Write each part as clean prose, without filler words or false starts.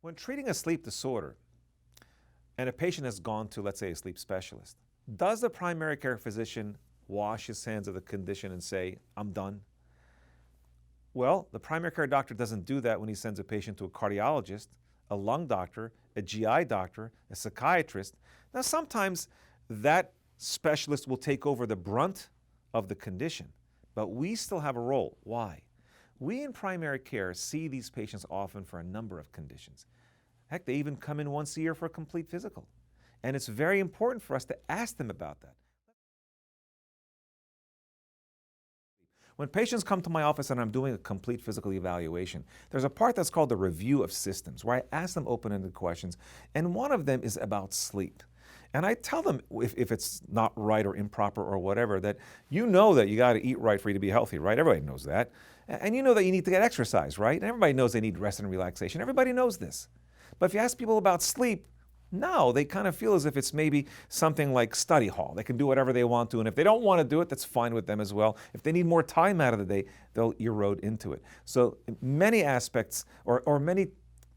When treating a sleep disorder and a patient has gone to, let's say, a sleep specialist, does the primary care physician wash his hands of the condition and say, I'm done? Well, the primary care doctor doesn't do that when he sends a patient to a cardiologist, a lung doctor, a GI doctor, a psychiatrist. Now, sometimes that specialist will take over the brunt of the condition, but we still have a role. Why? We in primary care see these patients often for a number of conditions. Heck, they even come in once a year for a complete physical. And it's very important for us to ask them about that. When patients come to my office and I'm doing a complete physical evaluation, there's a part that's called the review of systems, where I ask them open-ended questions, and one of them is about sleep. And I tell them if it's not right or improper or whatever, that you know that you got to eat right for you to be healthy, right? Everybody knows that. And you know that you need to get exercise, right? And everybody knows they need rest and relaxation. Everybody knows this. But if you ask people about sleep, no, they kind of feel as if it's maybe something like study hall. They can do whatever they want to, and if they don't want to do it, that's fine with them as well. If they need more time out of the day, they'll erode into it. So many aspects or many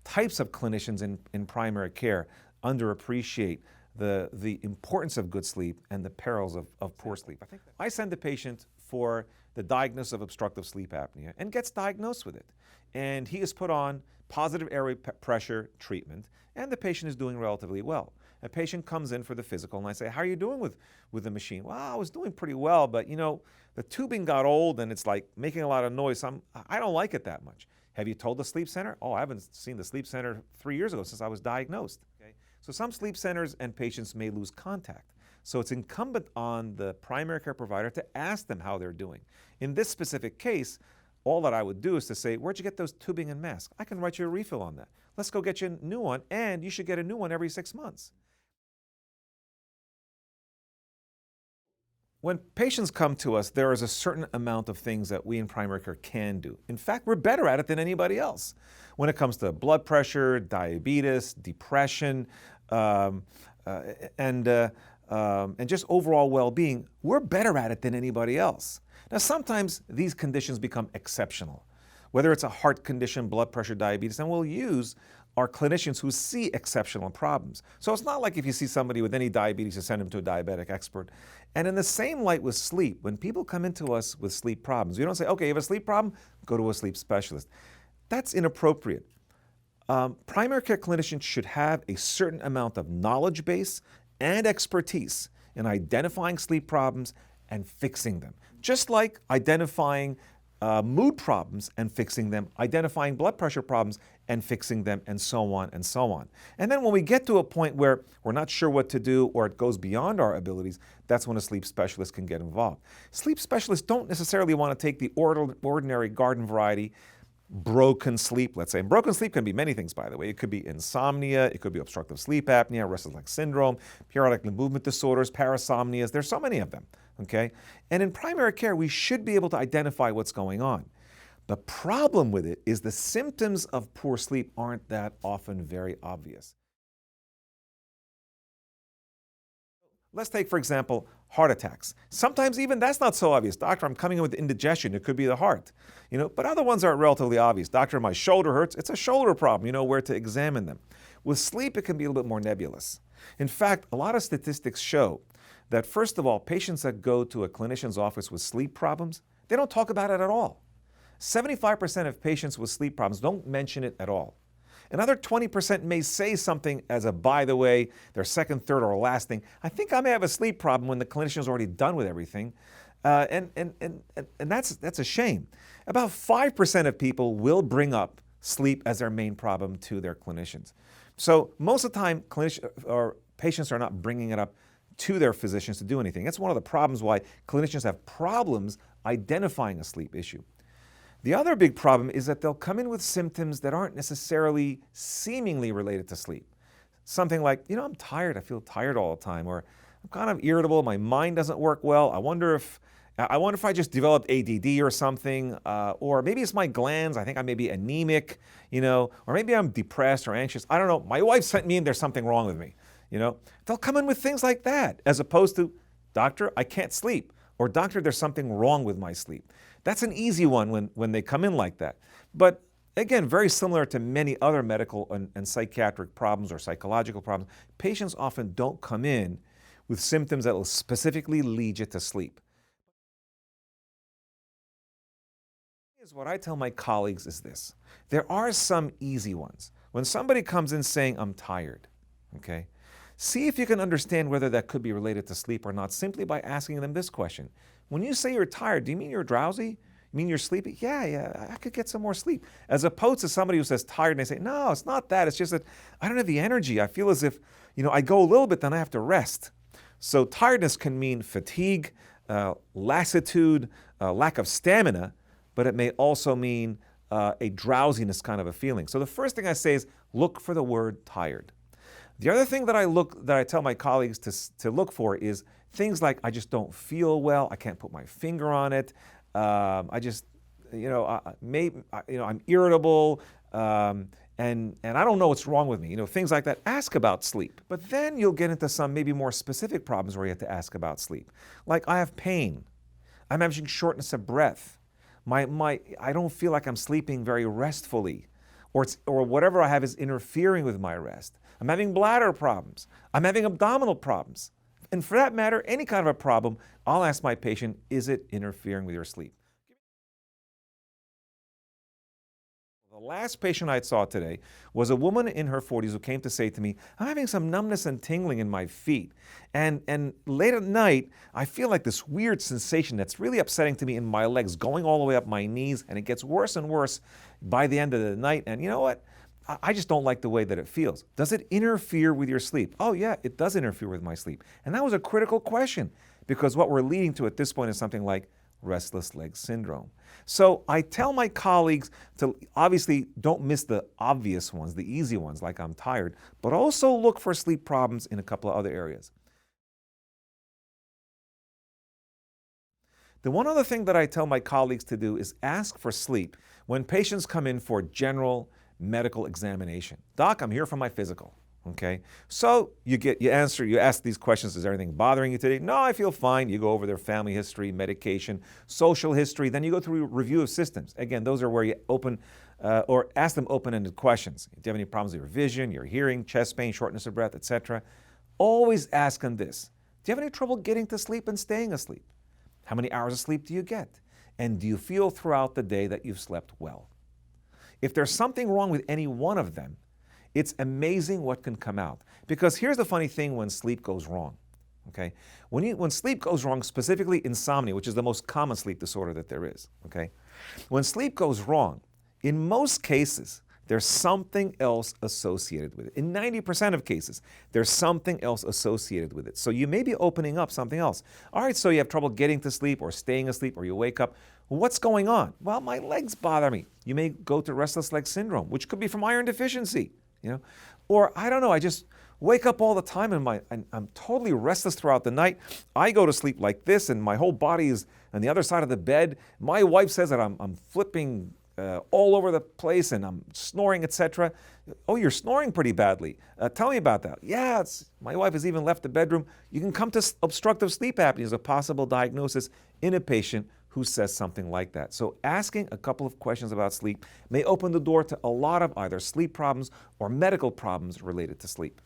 types of clinicians in primary care underappreciate the importance of good sleep and the perils of poor sleep. I send the patient for the diagnosis of obstructive sleep apnea and gets diagnosed with it. And he is put on positive airway pressure treatment, and the patient is doing relatively well. A patient comes in for the physical, and I say, how are you doing with the machine? Well, I was doing pretty well, but the tubing got old and it's like making a lot of noise. I don't like it that much. Have you told the sleep center? Oh, I haven't seen the sleep center 3 years ago since I was diagnosed. Okay? So some sleep centers and patients may lose contact. So it's incumbent on the primary care provider to ask them how they're doing. In this specific case, all that I would do is to say, where'd you get those tubing and masks? I can write you a refill on that. Let's go get you a new one, and you should get a new one every 6 months. When patients come to us, there is a certain amount of things that we in primary care can do. In fact, we're better at it than anybody else. When it comes to blood pressure, diabetes, depression, and just overall well-being, we're better at it than anybody else. Now, sometimes these conditions become exceptional, whether it's a heart condition, blood pressure, diabetes, and we'll use our clinicians who see exceptional problems. So it's not like if you see somebody with any diabetes, you send them to a diabetic expert. And in the same light with sleep, when people come into us with sleep problems, we don't say, okay, you have a sleep problem, go to a sleep specialist. That's inappropriate. Primary care clinicians should have a certain amount of knowledge base and expertise in identifying sleep problems and fixing them. Just like identifying mood problems and fixing them, identifying blood pressure problems and fixing them, and so on and so on. And then when we get to a point where we're not sure what to do or it goes beyond our abilities, that's when a sleep specialist can get involved. Sleep specialists don't necessarily want to take the ordinary garden variety broken sleep, let's say. And broken sleep can be many things, by the way. It could be insomnia, it could be obstructive sleep apnea, restless leg syndrome, periodic movement disorders, parasomnias. There's so many of them, okay? And in primary care, we should be able to identify what's going on. The problem with it is the symptoms of poor sleep aren't that often very obvious. Let's take, for example, heart attacks. Sometimes even that's not so obvious. Doctor, I'm coming in with indigestion. It could be the heart. But other ones are relatively obvious. Doctor, my shoulder hurts. It's a shoulder problem. You know where to examine them. With sleep, it can be a little bit more nebulous. In fact, a lot of statistics show that, first of all, patients that go to a clinician's office with sleep problems, they don't talk about it at all. 75% of patients with sleep problems don't mention it at all. Another 20% may say something as a, by the way, their second, third, or last thing. I think I may have a sleep problem when the clinician's already done with everything. And that's a shame. About 5% of people will bring up sleep as their main problem to their clinicians. So most of the time, patients are not bringing it up to their physicians to do anything. That's one of the problems why clinicians have problems identifying a sleep issue. The other big problem is that they'll come in with symptoms that aren't necessarily seemingly related to sleep. Something like, I'm tired, I feel tired all the time, or I'm kind of irritable, my mind doesn't work well, I wonder if I just developed ADD or something, or maybe it's my glands, I think I may be anemic, or maybe I'm depressed or anxious, I don't know, my wife sent me in, there's something wrong with me. They'll come in with things like that, as opposed to, doctor, I can't sleep, or doctor, there's something wrong with my sleep. That's an easy one when they come in like that. But Again, very similar to many other medical and psychiatric problems or psychological problems, patients often don't come in with symptoms that will specifically lead you to sleep. What I tell my colleagues is this. There are some easy ones. When somebody comes in saying, I'm tired, okay, see if you can understand whether that could be related to sleep or not simply by asking them this question. When you say you're tired, do you mean you're drowsy? You mean you're sleepy? Yeah, I could get some more sleep. As opposed to somebody who says tired and they say, no, it's not that. It's just that I don't have the energy. I feel as if, I go a little bit, then I have to rest. So tiredness can mean fatigue, lassitude, lack of stamina, but it may also mean a drowsiness kind of a feeling. So the first thing I say is look for the word tired. The other thing that I tell my colleagues to look for is things like I just don't feel well, I can't put my finger on it, I just, I'm irritable, and I don't know what's wrong with me. Things like that. Ask about sleep. But then you'll get into some maybe more specific problems where you have to ask about sleep. Like I have pain, I'm having shortness of breath. I don't feel like I'm sleeping very restfully, or whatever I have is interfering with my rest. I'm having bladder problems. I'm having abdominal problems. And for that matter, any kind of a problem, I'll ask my patient, is it interfering with your sleep? The last patient I saw today was a woman in her 40s who came to say to me, I'm having some numbness and tingling in my feet. And late at night, I feel like this weird sensation that's really upsetting to me in my legs, going all the way up my knees, and it gets worse and worse by the end of the night. And you know what? I just don't like the way that it feels. Does it interfere with your sleep? Oh yeah, it does interfere with my sleep. And that was a critical question because what we're leading to at this point is something like restless leg syndrome. So I tell my colleagues to obviously don't miss the obvious ones, the easy ones like I'm tired, but also look for sleep problems in a couple of other areas. The one other thing that I tell my colleagues to do is ask for sleep when patients come in for general medical examination. Doc, I'm here for my physical. Okay, so you ask these questions, is everything bothering you today? No, I feel fine. You go over their family history, medication, social history, then you go through a review of systems. Again, those are where you open or ask them open-ended questions. Do you have any problems with your vision, your hearing, chest pain, shortness of breath, etc.? Always ask them this. Do you have any trouble getting to sleep and staying asleep? How many hours of sleep do you get? And do you feel throughout the day that you've slept well? If there's something wrong with any one of them, it's amazing what can come out. Because here's the funny thing when sleep goes wrong. Okay? When sleep goes wrong, specifically insomnia, which is the most common sleep disorder that there is. Okay? When sleep goes wrong, in most cases, there's something else associated with it. In 90% of cases, there's something else associated with it. So you may be opening up something else. All right, so you have trouble getting to sleep or staying asleep or you wake up. What's going on? Well, my legs bother me. You may go to restless leg syndrome, which could be from iron deficiency. Or I don't know, I just wake up all the time and I'm totally restless throughout the night. I go to sleep like this and my whole body is on the other side of the bed. My wife says that I'm flipping all over the place and I'm snoring, etc. Oh, you're snoring pretty badly. Tell me about that. Yeah, my wife has even left the bedroom. You can come to obstructive sleep apnea as a possible diagnosis in a patient who says something like that. So asking a couple of questions about sleep may open the door to a lot of either sleep problems or medical problems related to sleep.